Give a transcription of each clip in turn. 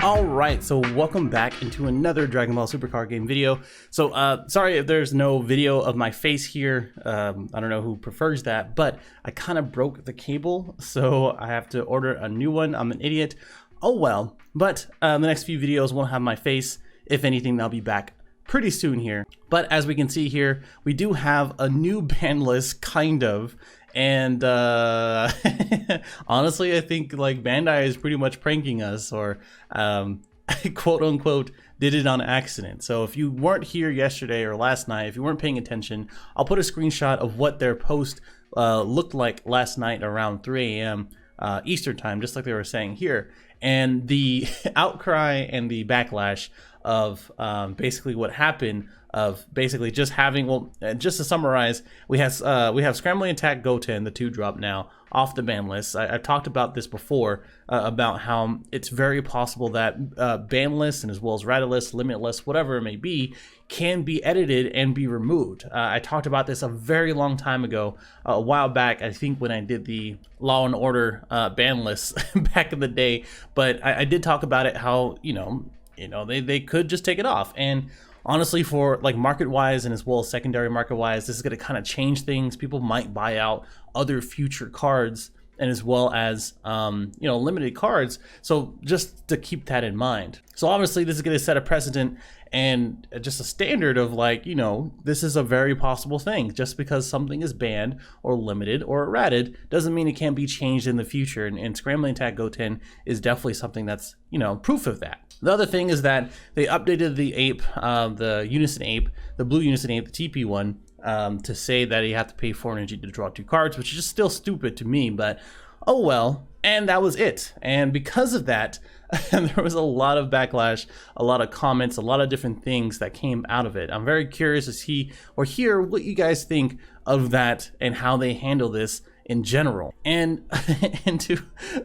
Alright, so welcome back into another Dragon Ball Super card game video. So sorry if there's no video of my face here. I don't know who prefers that, but I kind of broke the cable, so I have to order a new one. I'm an idiot. Oh well, but the next few videos won't have my face. If anything, they'll be back pretty soon here. But as we can see here, we do have a new ban list, kind of. And honestly, I think like Bandai is pretty much pranking us, or quote unquote did it on accident. So if you weren't here yesterday or last night, if you weren't paying attention, I'll put a screenshot of what their post looked like last night around 3 a.m. Eastern time, just like they were saying here. And the outcry and the backlash of basically what happened, of basically just having, well, just to summarize, we have Scrambling Attack Goten, the 2-drop now, off the ban list. I've talked about this before, about how it's very possible that ban lists, and as well as rated lists, limit lists, whatever it may be, can be edited and be removed. I talked about this a very long time ago, a while back, I think when I did the Law and Order ban lists back in the day, but I did talk about it, how, you know, they could just take it off. And honestly, for like market wise and as well as secondary market wise, this is going to kind of change things. People might buy out other future cards, and as well as you know, limited cards. So just to keep that in mind. So obviously this is going to set a precedent and just a standard of, like, you know, this is a very possible thing. Just because something is banned or limited or errated doesn't mean it can't be changed in the future. And Scrambling Attack Goten is definitely something that's, you know, proof of that. The other thing is that they updated the ape, the Unison ape, the blue Unison ape, the TP one, to say that you have to pay 4 energy to draw 2 cards, which is just still stupid to me, but oh well. And that was it. And because of that, there was a lot of backlash, a lot of comments, a lot of different things that came out of it. I'm very curious to see or hear what you guys think of that and how they handle this in general. And and to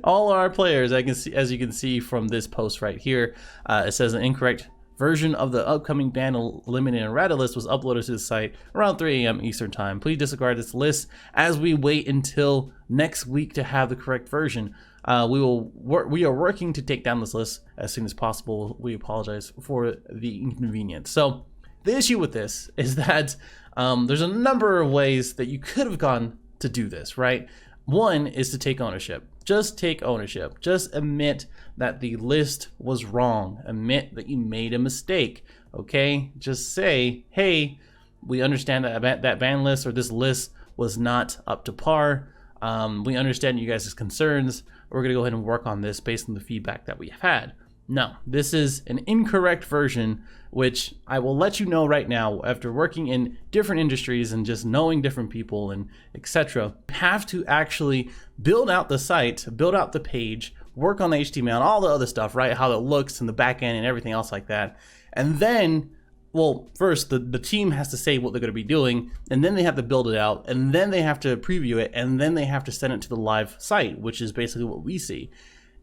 all our players, I can see, as you can see from this post right here, it says an incorrect version of the upcoming ban limited and errata list was uploaded to the site around 3 a.m. Eastern time. Please disregard this list as we wait until next week to have the correct version. We are working to take down this list as soon as possible. We apologize for the inconvenience. So the issue with this is that there's a number of ways that you could have gone to do this, right? One is to take ownership. Just take ownership. Just admit that the list was wrong. Admit that you made a mistake, okay? Just say, hey, we understand that that ban list or this list was not up to par. We understand you guys' concerns. We're gonna go ahead and work on this based on the feedback that we have had. No, this is an incorrect version, which I will let you know right now, after working in different industries and just knowing different people and etc. Have to actually build out the site, build out the page, work on the HTML and all the other stuff, right? How it looks and the back end and everything else like that. And then, well, first the team has to say what they're going to be doing, and then they have to build it out, and then they have to preview it, and then they have to send it to the live site, which is basically what we see.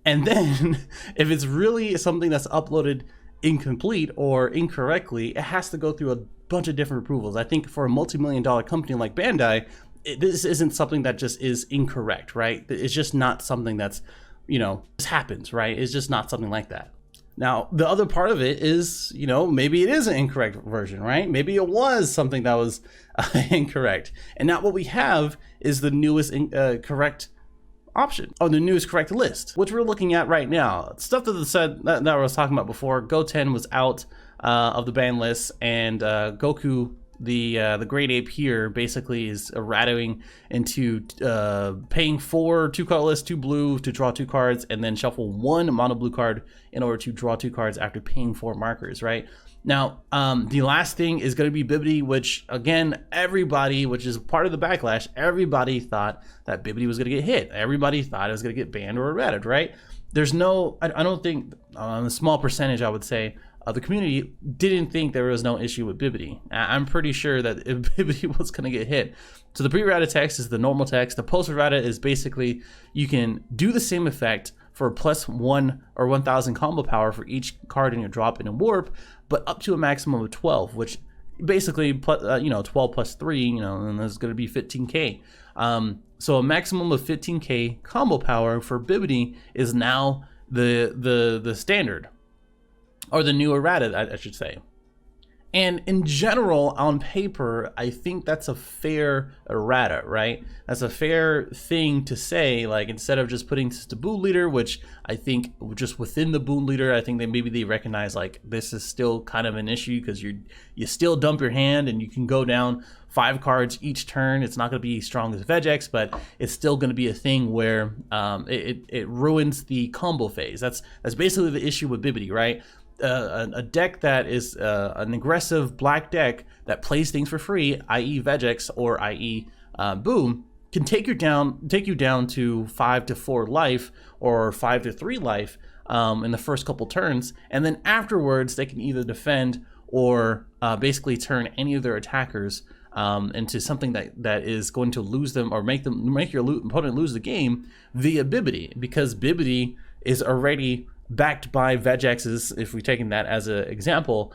And then if it's really something that's uploaded incomplete or incorrectly, it has to go through a bunch of different approvals. I think for a multi-million-dollar company like Bandai, this isn't something that just is incorrect, right? It's just not something that's, you know, just happens, right? It's just not something like that. Now, the other part of it is, you know, maybe it is an incorrect version, right? Maybe it was something that was incorrect. And now what we have is the newest correct option, or the newest correct list, which we're looking at right now. Stuff that I was talking about before. Goten was out of the ban list, and Goku, the great ape here, basically is errataing into paying 4 2-card list, 2 blue to draw 2 cards, and then shuffle 1 mono blue card in order to draw 2 cards after paying 4 markers, right? Now, the last thing is going to be Bibbidi, which, again, everybody, which is part of the backlash, everybody thought that Bibbidi was going to get hit. Everybody thought it was going to get banned or errated, right? There's no, I don't think, a small percentage, I would say, of the community didn't think there was no issue with Bibbidi. I'm pretty sure that if Bibbidi was going to get hit. So the pre-errata text is the normal text. The post-errata is basically, you can do the same effect for +1 or 1000 combo power for each card in your drop in a warp, but up to a maximum of 12, which basically, you know, 12 plus 3, you know, and that's going to be 15k. So a maximum of 15k combo power for Bibbidi is now the standard. or the new errata, I should say. And in general, on paper, I think that's a fair errata, right? That's a fair thing to say, like, instead of just putting this to boon leader, which I think just within the boon leader, I think they recognize like this is still kind of an issue because you still dump your hand and you can go down 5 cards each turn. It's not going to be as strong as Vegex, but it's still going to be a thing where it ruins the combo phase. That's basically the issue with Bibbidi, right? A deck that is an aggressive black deck that plays things for free, i.e. Vegex or i.e. Boom, can take you down to 5 to 4 life or 5 to 3 life in the first couple turns, and then afterwards they can either defend or basically turn any of their attackers into something that is going to lose them or make your opponent lose the game via Bibbidi, because Bibbidi is already backed by Vegex's, if we're taking that as an example,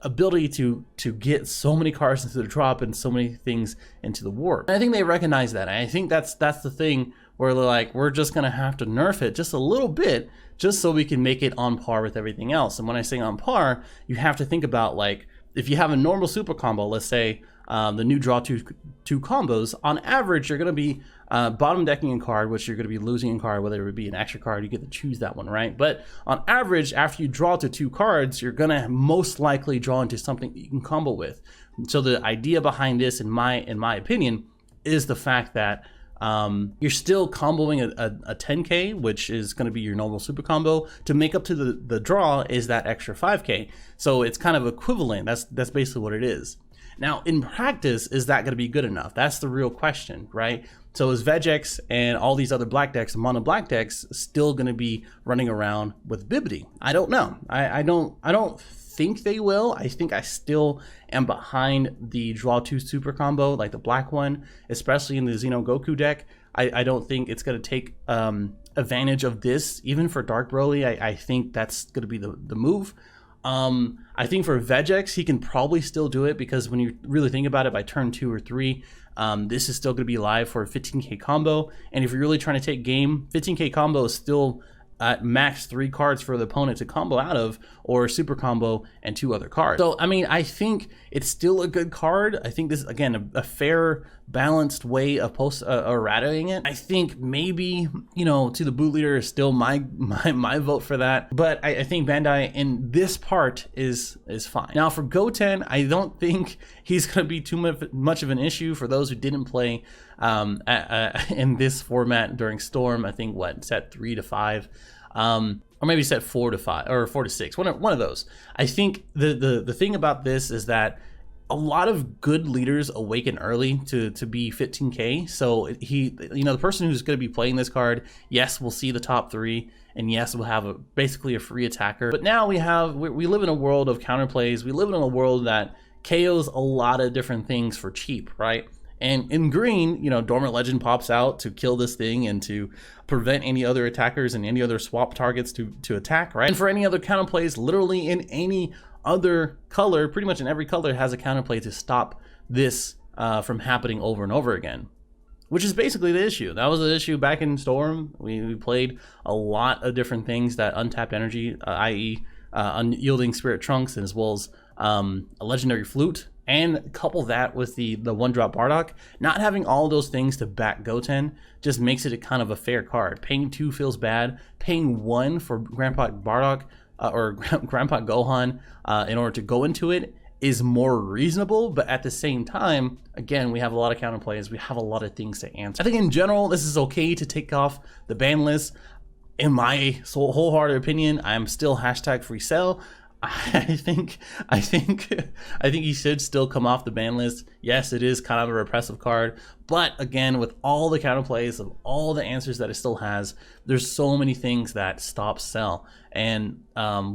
ability to get so many cards into the drop and so many things into the warp. And I think they recognize that. And I think that's the thing where they're like, we're just gonna have to nerf it just a little bit just so we can make it on par with everything else. And when I say on par, you have to think about, like, if you have a normal super combo, let's say the new draw two combos, on average you're going to be bottom decking a card, which you're going to be losing a card, whether it would be an extra card, you get to choose that one, right? But on average, after you draw to 2 cards, you're going to most likely draw into something that you can combo with. So the idea behind this, in my opinion, is the fact that you're still comboing a 10k, which is going to be your normal super combo. To make up to the draw is that extra 5k. So it's kind of equivalent. That's basically what it is. Now, in practice, is that going to be good enough? That's the real question, right? So is Vegex and all these other black decks, mono black decks, still going to be running around with Bibbidi? I don't know. I don't think they will. I think I still am behind the draw 2 super combo, like the black one, especially in the Xeno Goku deck. I don't think it's going to take advantage of this, even for Dark Broly. I think that's going to be the move. I think for Vegex, he can probably still do it, because when you really think about it, by turn 2 or 3, this is still going to be live for a 15k combo. And if you're really trying to take game, 15k combo is still at max 3 cards for the opponent to combo out of, or super combo and 2 other cards. So, I mean, I think it's still a good card. I think this is, again, a fair, balanced way of errataing it. I think maybe, you know, to the boot leader is still my vote for that. But I think Bandai in this part is fine. Now for Goten, I don't think he's going to be too much of an issue for those who didn't play in this format during Storm. I think set 3 to 5. Or maybe set 4 to 5 or 4 to 6, one of those. I think the thing about this is that a lot of good leaders awaken early to be 15k. So the person who's going to be playing this card, yes, we'll see the top 3, and yes, we'll have basically a free attacker. But now we live in a world of counterplays. We live in a world that KOs a lot of different things for cheap, right? And in green, Dormant Legend pops out to kill this thing and to prevent any other attackers and any other swap targets to attack, right? And for any other counterplays, literally in any other color, pretty much in every color, has a counterplay to stop this from happening over and over again, which is basically the issue. That was the issue back in Storm. We played a lot of different things that untapped energy, i.e. Unyielding Spirit Trunks, as well as a Legendary Flute. And couple that with the 1-drop Bardock. Not having all those things to back Goten just makes it a kind of a fair card. Paying 2 feels bad. Paying 1 for Grandpa Bardock or Grandpa Gohan in order to go into it is more reasonable. But at the same time, again, we have a lot of counterplays. We have a lot of things to answer. I think in general, this is okay to take off the ban list. In my wholehearted opinion, I'm still #free sell. I think he should still come off the ban list. Yes, it is kind of a repressive card, but again, with all the counterplays of all the answers that it still has, there's so many things that stop sell, and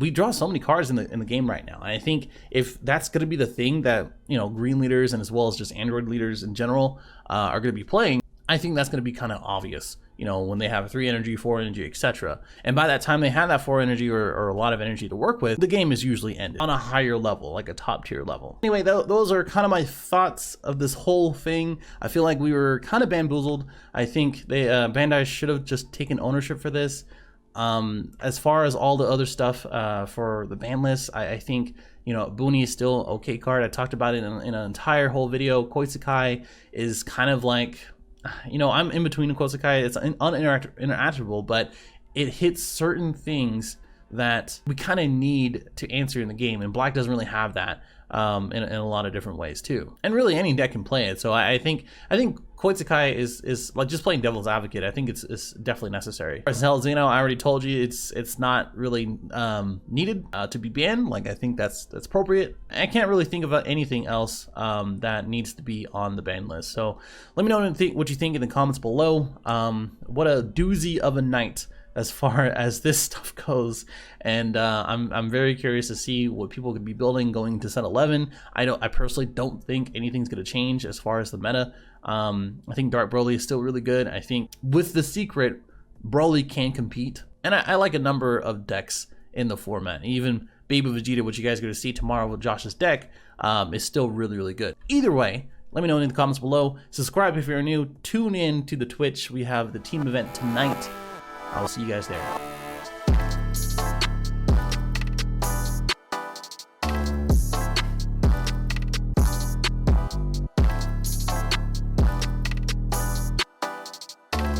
we draw so many cards in the game right now. And I think if that's going to be the thing that green leaders and as well as just Android leaders in general are going to be playing, I think that's going to be kind of obvious. When they have 3 energy, 4 energy, etc. And by that time they have that 4 energy or a lot of energy to work with, the game is usually ended on a higher level, like a top tier level. Anyway, those are kind of my thoughts of this whole thing. I feel like we were kind of bamboozled. I think Bandai should have just taken ownership for this. As far as all the other stuff for the ban list, I think, you know, Booney is still okay card. I talked about it in an entire whole video. Koitsukai is kind of like, you know, I'm in between Koitsukai. It's uninteractable, but it hits certain things that we kind of need to answer in the game, and Black doesn't really have that in a lot of different ways too. And really any deck can play it. So I think Koitsukai is like just playing devil's advocate. I think it's definitely necessary. As hell, Xeno, I already told you it's not really needed to be banned. Like, I think that's appropriate. I can't really think about anything else that needs to be on the ban list. So let me know what you think in the comments below. What a doozy of a night as far as this stuff goes, and I'm very curious to see what people could be building going to set 11. I personally don't think anything's going to change as far as the meta. I think Dark Broly is still really good. I think with the secret, Broly can compete, and I like a number of decks in the format. Even Baby Vegeta, which you guys are going to see tomorrow with Josh's deck, is still really good. Either way, let me know in the comments below. Subscribe if you're new. Tune in to the Twitch. We have the team event tonight. I'll see you guys there.